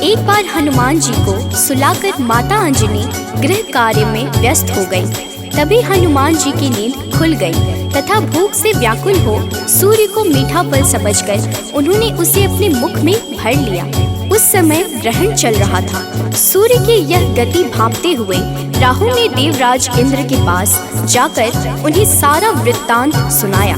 E: एक बार हनुमान जी को सुलाकर माता अंजनी गृह कार्य में व्यस्त हो गई। तभी हनुमान जी की नींद खुल गई तथा भूख से व्याकुल हो सूर्य को मीठा फल समझकर उन्होंने उसे अपने मुख में भर लिया। उस समय ग्रहण चल रहा था। सूर्य की यह गति भांपते हुए राहु ने देवराज इंद्र के पास जाकर उन्हें सारा वृत्तांत सुनाया।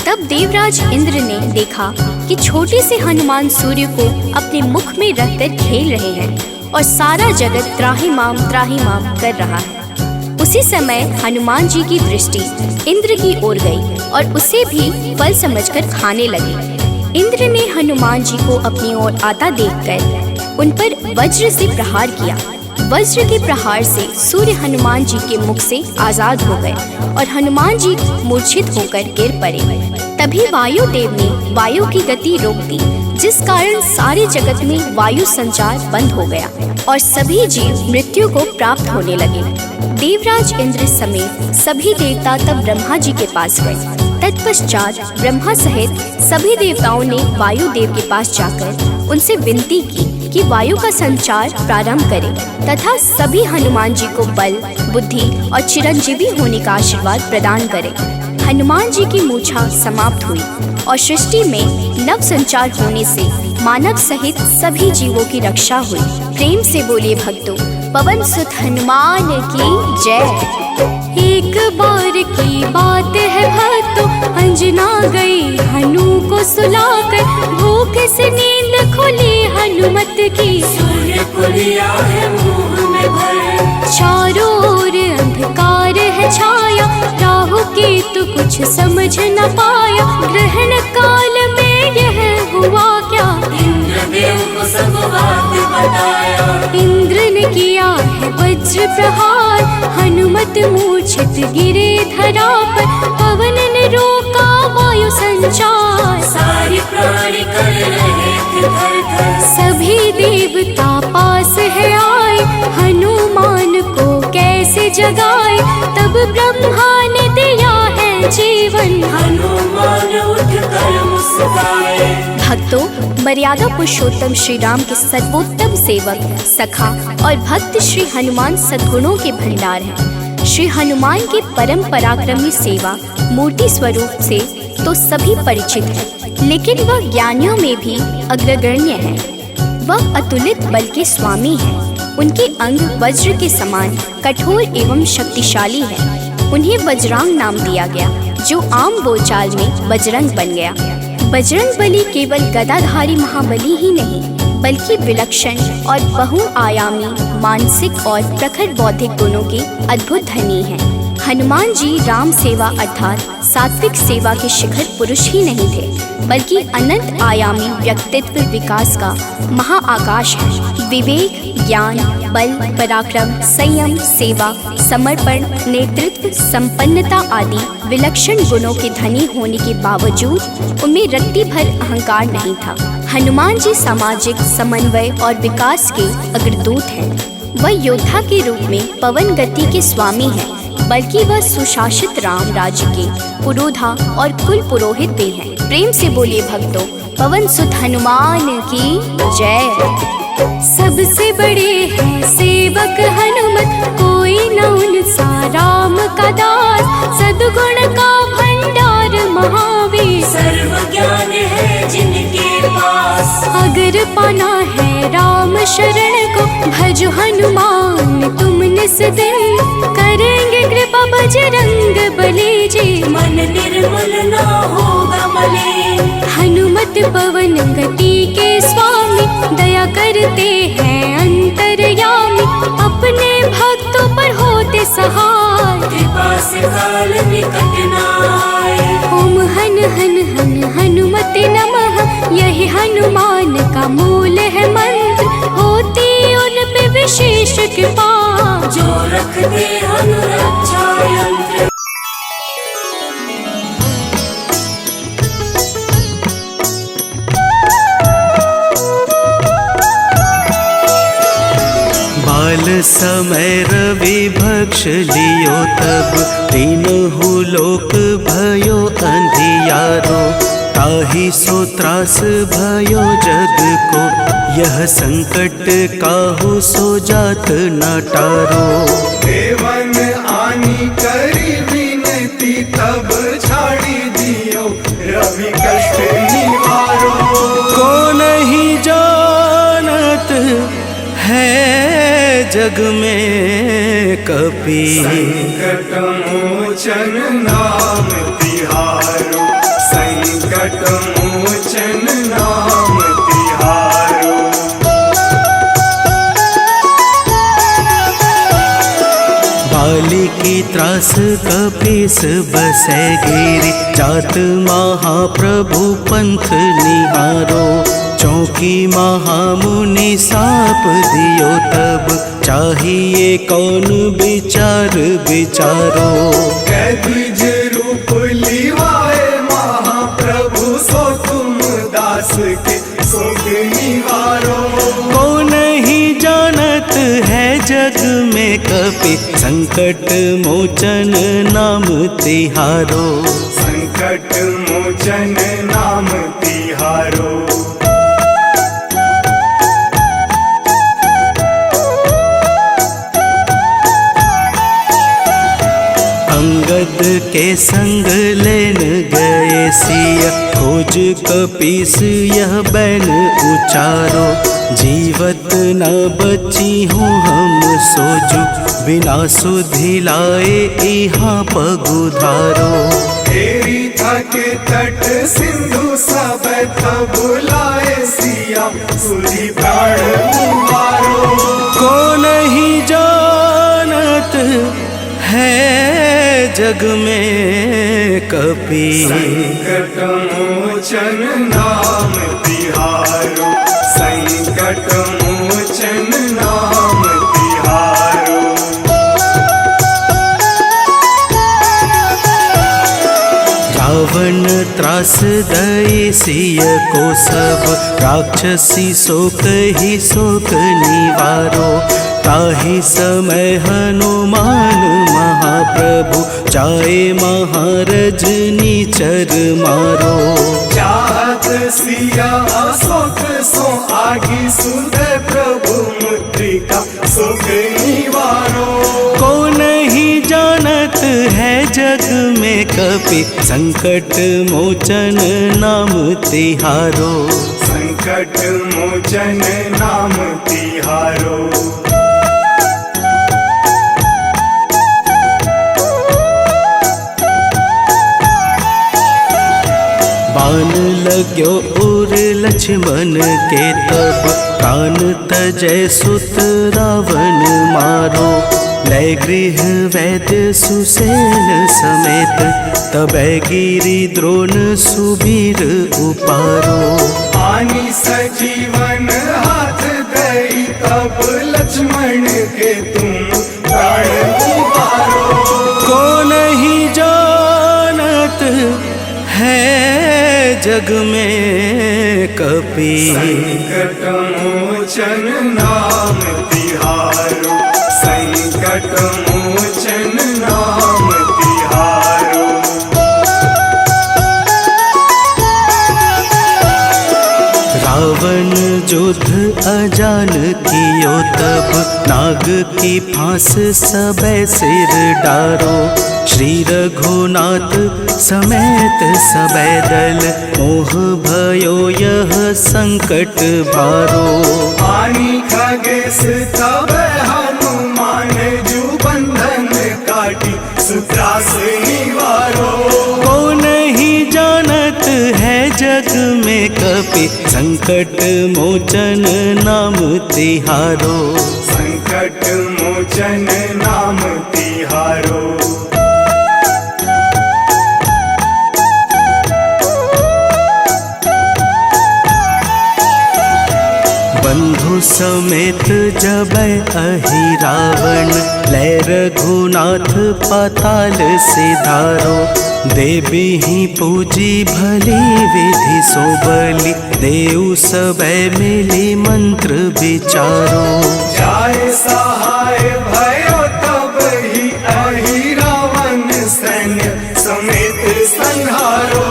E: तब देवराज इंद्र ने देखा कि छोटे से हनुमान सूर्य को अपने मुख में रखकर खेल रहे हैं और सारा जगत त्राहिमाम कर रहा है। उसी समय हनुमान जी की दृष्टि इंद्र की ओर गई और उसे भी फल समझकर खाने लगे। इंद्र ने हनुमान जी को अपनी ओर आता देखकर उन पर वज्र से प्रहार किया। वज्र के प्रहार से सूर्य हनुमान जी के मुख से आजाद हो गए और हनुमान जी मूर्छित होकर गिर पड़े। तभी वायुदेव ने वायु की गति रोक दी, जिस कारण सारे जगत में वायु संचार बंद हो गया और सभी जीव मृत्यु को प्राप्त होने लगे। देवराज इंद्र समेत सभी देवता तब ब्रह्मा जी के पास गए। तत्पश्चात ब्रह्मा सहित सभी देवताओं ने वायुदेव के पास जाकर उनसे विनती की कि वायु का संचार प्रारंभ करें तथा सभी हनुमान जी को बल, बुद्धि और चिरंजीवी होने का आशीर्वाद प्रदान करें। हनुमान जी की मूछा समाप्त हुई और सृष्टि में नव संचार होने से मानव सहित सभी जीवों की रक्षा हुई। प्रेम से बोलिए भक्तों, पवन सुत हनुमान की जय।
C: एक बार की बात है भक्तों, अंजना गई हनु को सुलाकर। भूख से नींद खुली हनुमत की,
D: सूर्य को लिया है मुंह में भर।
C: चारों ओर अंधकार है छाया, राहु केतु कुछ समझ न पाया। ग्रहण काल में यह हुआ क्या,
D: इंद्रदेव को सब बात बताया।
C: इंद्र ने किया है वज्र प्रहार, हनुमत मूर्छित गिरे धरा पर। पवन ने रोका वायु संचार,
D: सारी प्राणी कर रहे थे थर-थर।
C: सभी देवता पास है आए, हनुमान को कैसे जगाए। तब ब्रह्मा ने दिया है जीवन,
D: हनुमान उठकर मुस्काए।
E: भक्तों, मर्यादा पुरुषोत्तम श्री राम के सर्वोत्तम सेवक, सखा और भक्त श्री हनुमान सद्गुणों के भंडार हैं। श्री हनुमान की परम पराक्रमी सेवा मूर्ति स्वरूप से तो सभी परिचित हैं, लेकिन वह ज्ञानियों में भी अग्रगण्य है। वह अतुलित बल के स्वामी हैं। उनके अंग वज्र के समान कठोर एवं शक्तिशाली है। उन्हें वज्रांग नाम दिया गया, जो आम बोलचाल में बजरंग बन गया। बजरंग बली केवल गदाधारी महाबली ही नहीं, बल्कि विलक्षण और बहुआयामी मानसिक और प्रखर बौद्धिक गुणों के अद्भुत धनी हैं। हनुमान जी राम सेवा अर्थात सात्विक सेवा के शिखर पुरुष ही नहीं थे, बल्कि अनंत आयामी व्यक्तित्व विकास का महाआकाश है। विवेक, ज्ञान, बल, पराक्रम, संयम, सेवा, समर्पण, नेतृत्व, संपन्नता आदि विलक्षण गुणों के धनी होने के बावजूद उनमें रत्ती भर अहंकार नहीं था। हनुमान जी सामाजिक समन्वय और विकास के अग्रदूत हैं। वह योद्धा के रूप में पवन गति के स्वामी हैं, बल्कि वह सुशासित राम राज्य के पुरोधा और कुल पुरोहित भी हैं। प्रेम से बोलिए भक्तों, पवन सुत हनुमान की जय।
C: सबसे बड़े हैं सेवक हनुमत, कोई न उनसा राम का दास। सद्गुण का भंडार महावीर,
D: सर्व ज्ञान है जिनके पास।
C: अगर पाना है राम शरण को, भज हनुमान तुम निस दिन। करेंगे कृपा बजरंग बली जी,
D: मन निर्मल ना होगा मलिन।
C: हनुमत पवन गति के स्वामी, दया करते हैं अंतर्यामी। अपने भक्तों पर होते सहाय,
D: कृपा से काल निकट न आए।
C: ओम हन हन हन हनुमते नमः, यही हनुमान का मूल है मंत्र। होती उन पे विशेष कृपा,
D: जो रखते अनुरक्षा यंत्र।
A: बाल समय रवि भक्ष लियो तब, तीनहु लोक भयो अंधियारो। ताहि सो त्रास भयो जग को, यह संकट काहू सो जात न टारो।
F: देवन आनी करी विनती, तब छाड़ी दियो रवि कष्ट निवारो।
A: को नहीं जानत है जग में कपि,
F: संकट मोचन नाम तिहारो। संकट मोचन नाम तिहारो।
A: बाली की त्रास कपीस बसै गिरि, जात महाप्रभु पंथ निहारो। चौकी महामुनि साप दियो तब, चाहिए कौन विचार विचारो।
F: कैद्विज रूप लिवाए महाप्रभु, सो तुम दास के शोक निवारो।
A: को नहीं जानत है जग में कपि, संकट मोचन नाम तिहारो।
F: संकट मोचन नाम तिहारो।
A: अंगद के संग लेन गए सिया, खोज कपीस यह बैन उचारो। जीवत न बची हूँ हम सोजू, बिना सुधि लाए यहाँ पगुधारो।
F: तेरी थके तट सिंधु सब तब लाए सिया, सुधि प्राण मारो।
A: को नहीं जानत है जग में कपि,
F: संकट मोचन नाम तिहारो। संकट मोचन नाम तिहारो।
A: रावण त्रास दई सिय को सब, राक्षसी शोक ही शोक निवारो। ताहि समय हनुमान महाप्रभु, जाए महारज नीचर मारो।
F: चाहत सिया अशोक सो आगी, सुनते प्रभु मुद्रिका शोक निवारो।
A: को नहीं जानत है जग में कपि, संकट मोचन नाम तिहारो।
F: संकट मोचन नाम तिहारो।
A: बाण लाग्यो उर लक्ष्मण के तब, प्राण तजय सुत रावण मारो। लय गृह वैद्य सुसेन समेत तबै गिरि द्रोण सुबीर उपारो।
F: आनी सजीवन हाथ दई तब लक्ष्मण के तुम प्राण उबारो।
A: को नहीं जानत है जग में कपि
F: संकट मोचन नाम तिहारो। संकट मोचन नाम तिहारो।
A: रावण युद्ध अजान कियो तब नाग की फांस सबे सिर डारो। श्री रघुनाथ समेत सबे दल मोह भयो यह संकट भारो।
F: आनी खगेश तब हनुमान जू बंधन काटी सुत्रास निवारो।
A: को नहीं जानत है जग में कपि संकट मोचन नाम तिहारो।
F: संकट मोचन नाम तिहारो।
A: बंधु समेत जबै अहि रावण लय रघुनाथ पाताल सिधारो। देवी ही पूजी भली विधि सो बलि देव सबे मिली मंत्र विचारो।
F: जाय सहाय भयो तब ही अहि रावण सैन्य समेत संहारो।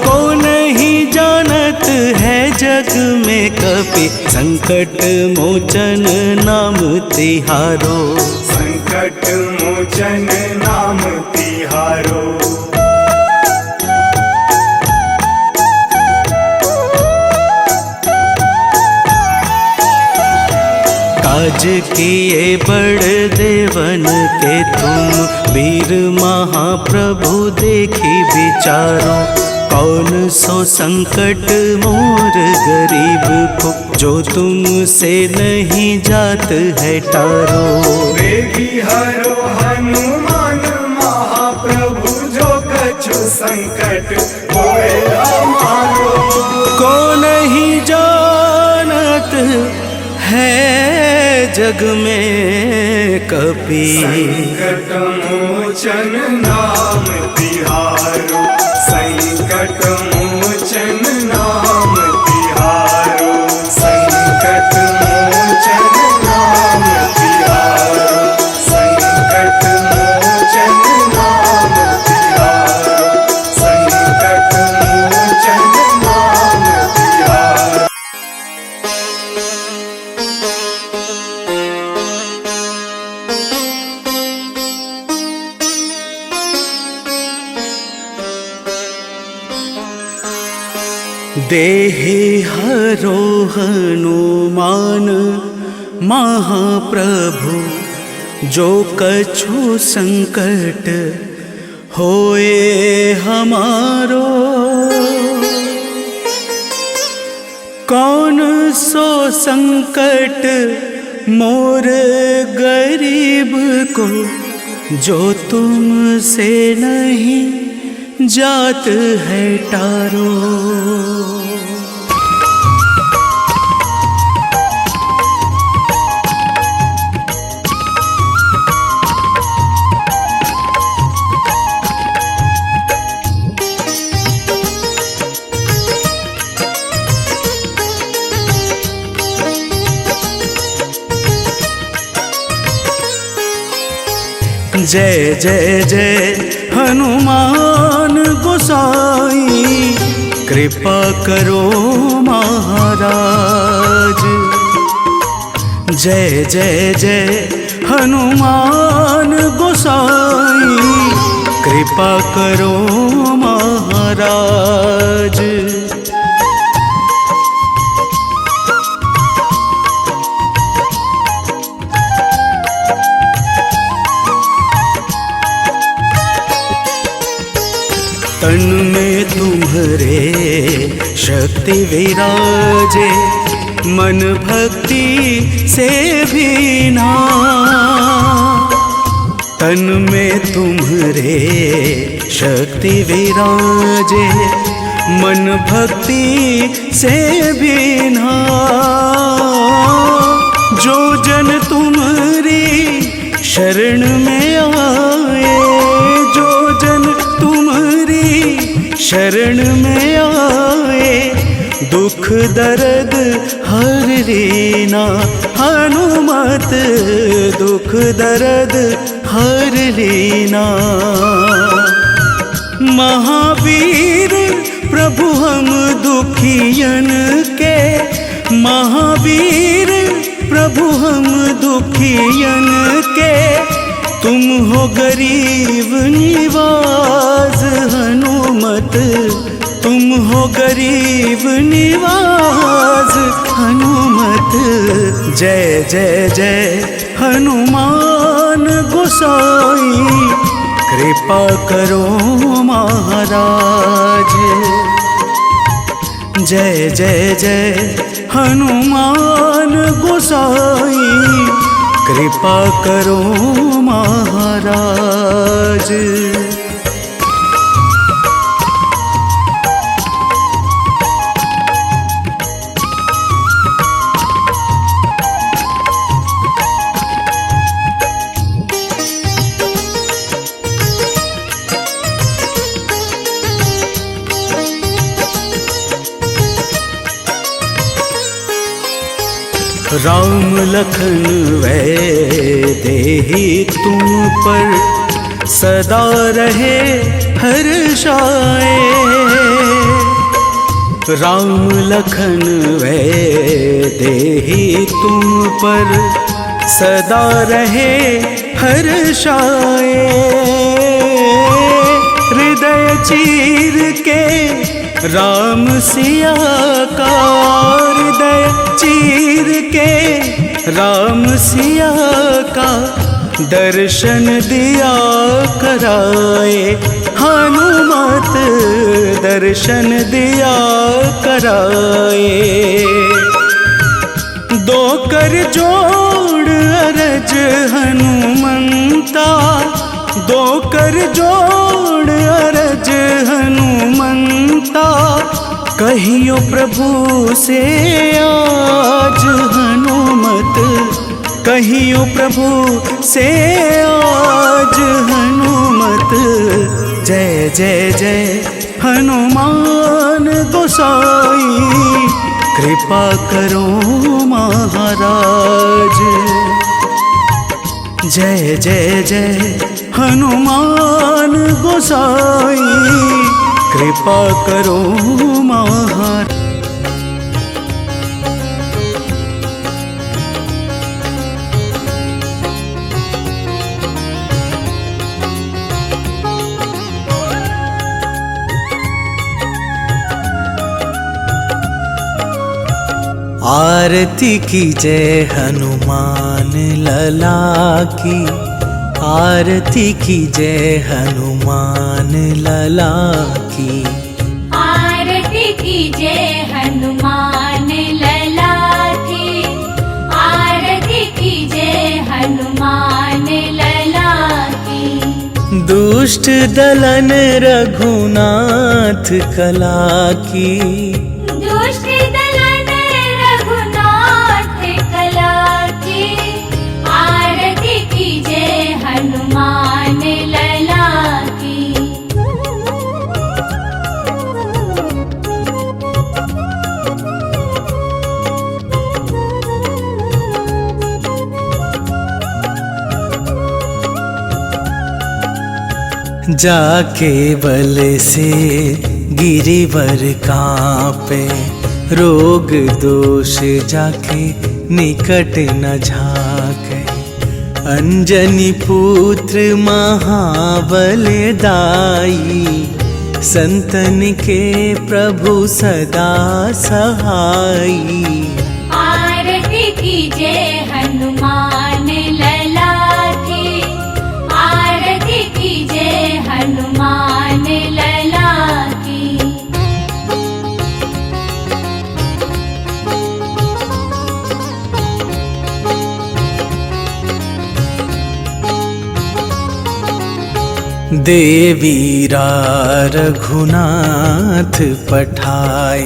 A: को नहीं जानत है जग में कपि संकट मोचन नाम तिहारो।
F: संकट मोचन नाम तिहारो।
A: काज किए बड़ देवन के तुम वीर महाप्रभु देखी विचारो। कौन सो संकट मोर गरीब को जो तुमसे नहीं जात है टारो।
F: वेगी हरो हनुमान महाप्रभु जो कछु संकट होए हमारो।
A: को नहीं जानत है जग में कपि
F: संकट मोचन नाम तिहारो। संकट मोचन नाम तिहारो। संकट मोचन नाम तिहारो। संकट मोचन नाम तिहारो। संकट मोचन नाम तिहारो।
A: देहि हरो हनुमान महाप्रभु जो कछु संकट होए हमारो। कौन सो संकट मोर गरीब को जो तुमसे नहीं जात है टारो। जय जय जय हनुमान गोसाई कृपा करो महाराज। जय जय जय हनुमान गोसाई कृपा करो महाराज। तन में तुम्हारे शक्ति विराजे मन भक्ति से भी ना तन में तुम्हारे शक्ति विराजे, मन भक्ति से भीना। जो जन तुम्हारी शरण में आए, जो जन तुम्हारी शरण में आए, दुख दर्द हर लीना। हनुमत दुख दर्द हर लीना। महावीर प्रभु हम दुखियन के, महावीर प्रभु हम दुखियन के, तुम हो गरीब निवाज हनुमत, तुम हो गरीब निवाज हनुमत। जय जय जय हनुमान गोसाई, कृपा करो महाराज। जय जय जय हनुमान गोसाई, कृपा करो महाराज। राम लखन वैदेही तुम पर सदा रहे हर्षाए। राम लखन वैदेही तुम पर सदा रहे हर्षाए। हृदय चीर के राम सिया का, हृदय चीर के राम सिया का, दर्शन दिया कराए। हनुमत दर्शन दिया कराए। दो कर जोड़ अरज हनुमंता, दो कर जोड़ अरज हनुमंता, कहियो प्रभु से आज हनुमत, कहियो प्रभु से आज हनुमत। जय जय जय हनुमान गोसाई, कृपा करो महाराज। जय जय जय हनुमान गोसाई, कृपा करो महाराज। आरती की जय हनुमान लला की, आरती की जय हनुमान लला की।
C: आरती की जय हनुमान लला की, आरती की जय हनुमान लला की।
A: दुष्ट दलन रघुनाथ कला की,
C: दुष्ट दलन रघुनाथ कला की। आरती की जय हनुमान लला की।
A: जाके बल से गिरिवर कांपे, रोग दोष जाके निकट न झाके। अंजनी पुत्र महाबल दाई, संतन के प्रभु सदा सहाई।
C: आरती की जय हनुमान लला की, आरती की जय हनुमान लला की।
A: देवीरा रघुनाथ पठाए,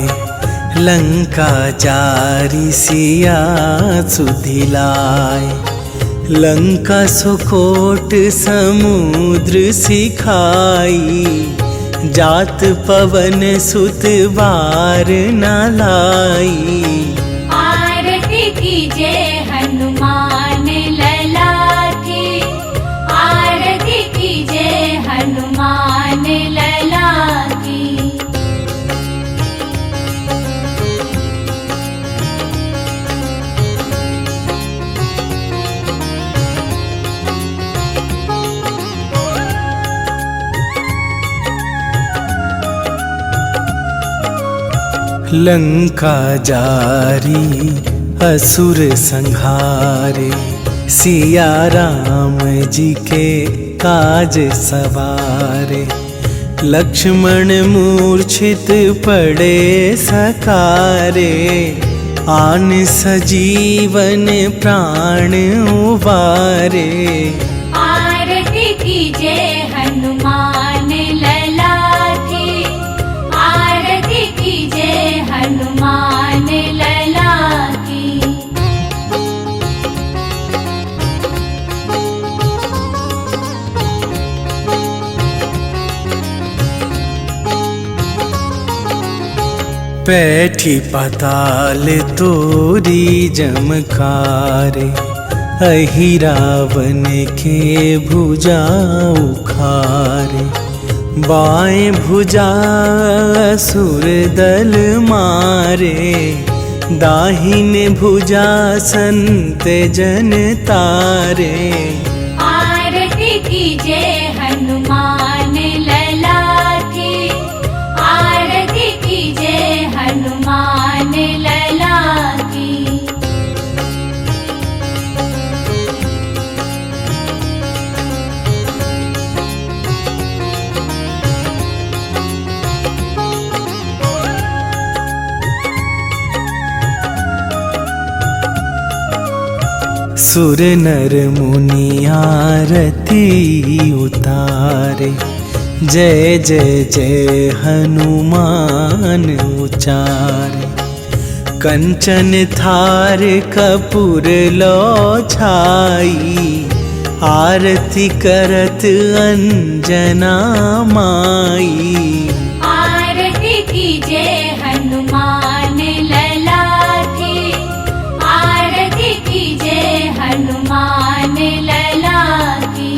A: लंका जारी सिया सुधिलाए। लंका सुकोट समुद्र सिखाई, जात पवन सुत बार न लाई।
C: आरती कीजे हनुमान लला की, आरती कीजे हनुमान लला की।
A: लंका जारी असुर संहारे, सिया राम जी के काज सवारे। लक्ष्मण मूर्छित पड़े सकारे, आन सजीवन प्राण उबारे।
C: आरती कीजे हनुमान लला की, आरती कीजे हनुमान लला की।
A: पैठी पाताल तोरी जमकारे, अहि रावण के भुजा उखारे। बाएं भुजा असुर दल मारे, दाहिने भुजा संत जन तारे।
C: आरती कीजे हनुमान लला की, आरती कीजे हनुमान लला की।
A: सुर नर मुनि आरती उतारे, जय जय जय हनुमान उचारे। कंचन थार कपूर लो छाई, आरती करत अंजना माई।
C: आरती कीजे हनुमान लला की, आरती कीजे हनुमान लला की।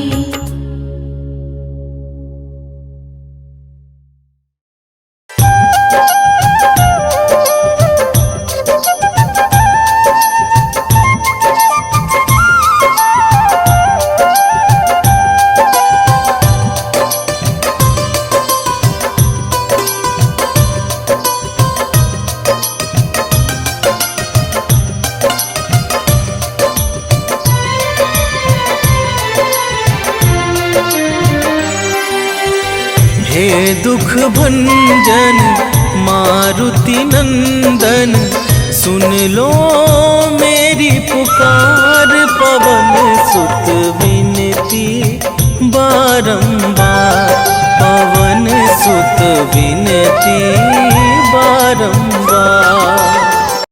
A: हे दुख भंजन मारुति नंदन, सुन लो मेरी पुकार। पवन सुत विनती बारंबार, पवन सुत विनती बारंबार।